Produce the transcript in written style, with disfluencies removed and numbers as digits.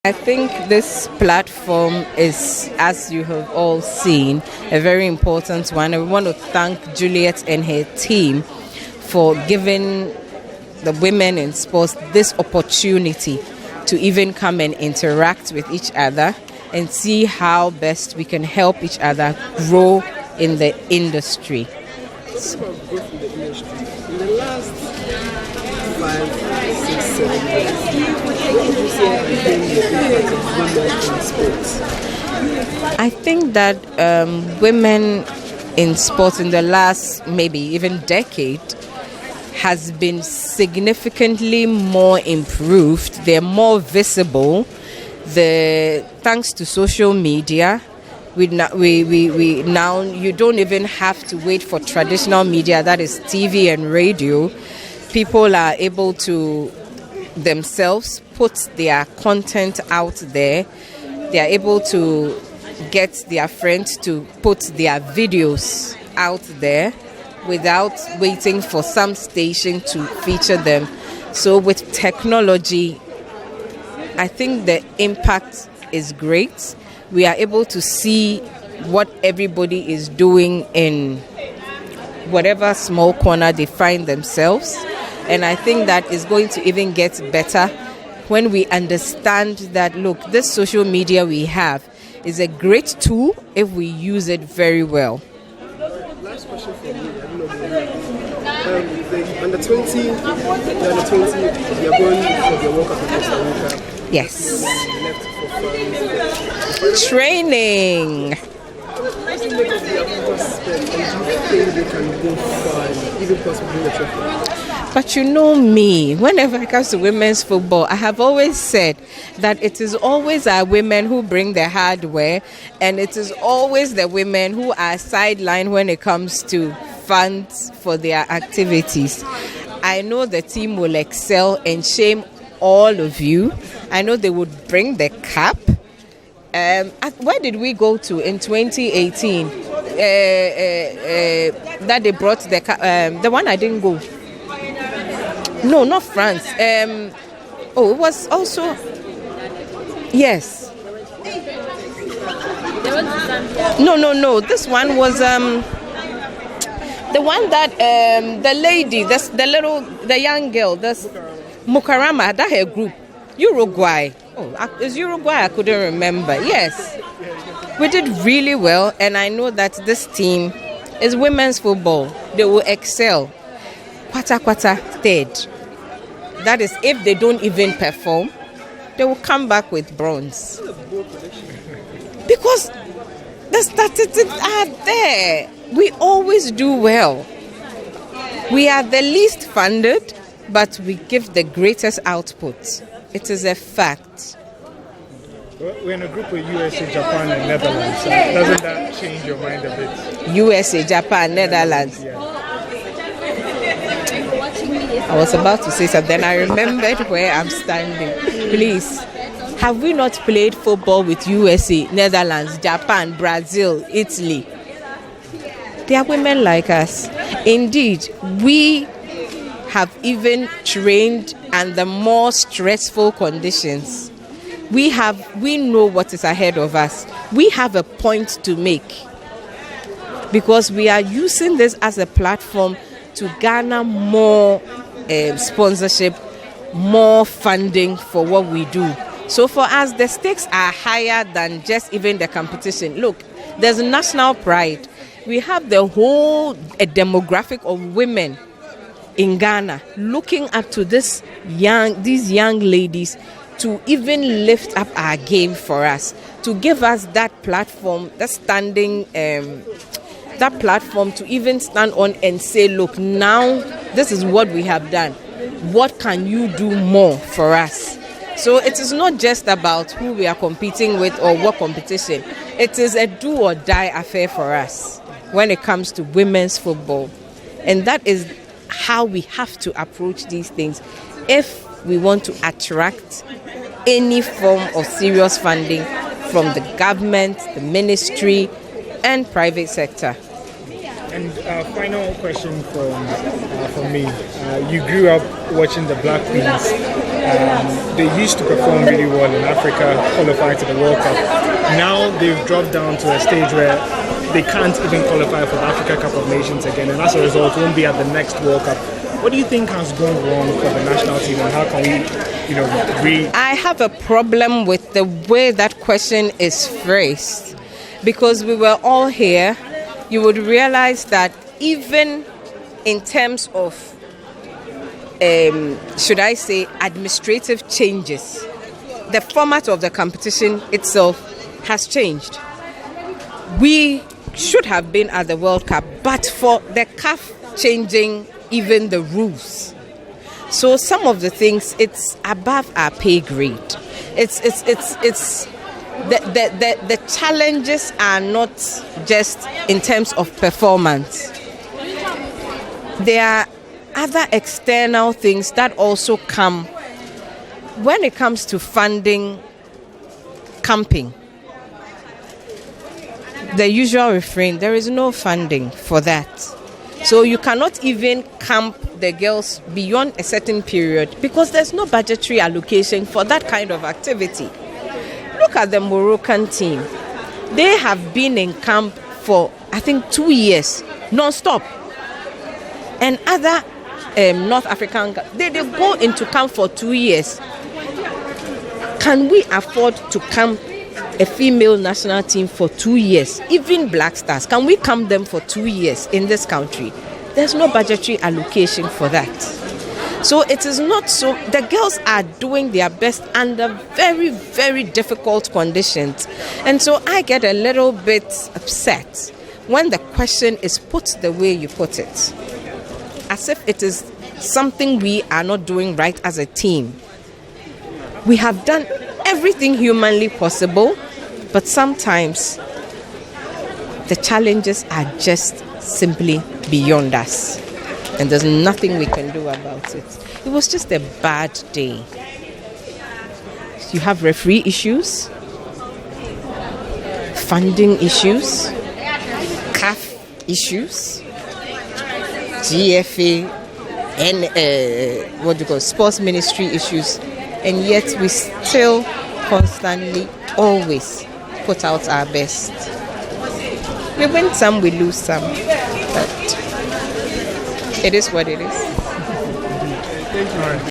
I think this platform is, as you have all seen, a very important one. And we want to thank Juliet and her team for giving the women in sports this opportunity to even come and interact with each other and see how best we can help each other grow in the industry. In the last 5, 6, 7 years, what would you say has been the impact of women in sports? I think that women in sports in the last maybe even decade has been significantly more improved. They're more visible. Thanks to social media, we now you don't even have to wait for traditional media, that is TV and radio. People are able to themselves put their content out there. They are able to get their friends to put their videos out there without waiting for some station to feature them. So with technology, I think the impact is great. We are able to see what everybody is doing in whatever small corner they find themselves. And I think that is going to even get better when we understand that, look, this social media we have is a great tool if we use it very well. Last question for me. I don't know the under 20, they are going for their World Cup in Costa Rica. Yes. Left for fun. Training. What's the make of the prospect, and do you think they can go far and even possibly win the trophy? But you know me, whenever it comes to women's football, I have always said that it is always our women who bring the hardware, and it is always the women who are sidelined when it comes to funds for their activities. I know the team will excel and shame all of you. I know they would bring the cap. Where did we go to in 2018? That they brought the cap, the one I didn't go. No, not France. It was also... Yes. No. This one was the one that the lady, the young girl, this Mukarama, that her group, Uruguay. Is Uruguay? I couldn't remember. Yes. We did really well, and I know that this team is women's football. They will excel. Quarter third. That is, if they don't even perform, they will come back with bronze. Because the statistics are there. We always do well. We are the least funded, but we give the greatest output. It is a fact. We're in a group with USA, Japan, and Netherlands. So doesn't that change your mind a bit? USA, Japan, Netherlands. Yeah. I was about to say something. I remembered where I'm standing. Please, have we not played football with USA, Netherlands, Japan, Brazil, Italy? They are women like us. Indeed, we have even trained under more stressful conditions. We know what is ahead of us. We have a point to make because we are using this as a platform to garner more sponsorship, more funding for what we do. So for us, the stakes are higher than just even the competition. Look, there's national pride. We have the whole demographic of women in Ghana looking up to these young ladies to even lift up our game for us, to give us that platform, that standing, that platform to even stand on and say, look, now this is what we have done. What can you do more for us? So it is not just about who we are competing with or what competition. It is a do or die affair for us when it comes to women's football. And that is how we have to approach these things if we want to attract any form of serious funding from the government, the ministry, and private sector. And final question from me. You grew up watching the Black Queens. They used to perform really well in Africa, qualify to the World Cup. Now they've dropped down to a stage where they can't even qualify for the Africa Cup of Nations again, and as a result won't be at the next World Cup. What do you think has gone wrong for the national team, and how can we, I have a problem with the way that question is phrased, because we were all here. You would realize that even in terms of, should I say, administrative changes, the format of the competition itself has changed. We should have been at the World Cup, but for the CAF changing even the rules. So some of the things, it's above our pay grade. The challenges are not just in terms of performance. There are other external things that also come when it comes to funding camping. The usual refrain, there is no funding for that. So you cannot even camp the girls beyond a certain period because there's no budgetary allocation for that kind of activity. Look at the Moroccan team. They have been in camp for, I think, 2 years, non-stop. And other North African, they go into camp for 2 years. Can we afford to camp a female national team for 2 years? Even Black Stars, can we camp them for 2 years in this country? There's no budgetary allocation for that. So it is not so. The girls are doing their best under very, very difficult conditions. And so I get a little bit upset when the question is put the way you put it, as if it is something we are not doing right as a team. We have done everything humanly possible, but sometimes the challenges are just simply beyond us, and there's nothing we can do about it. It was just a bad day. You have referee issues, funding issues, CAF issues, GFA, and sports ministry issues, and yet we still constantly, always put out our best. We win some, we lose some, but it is what it is. Thank you.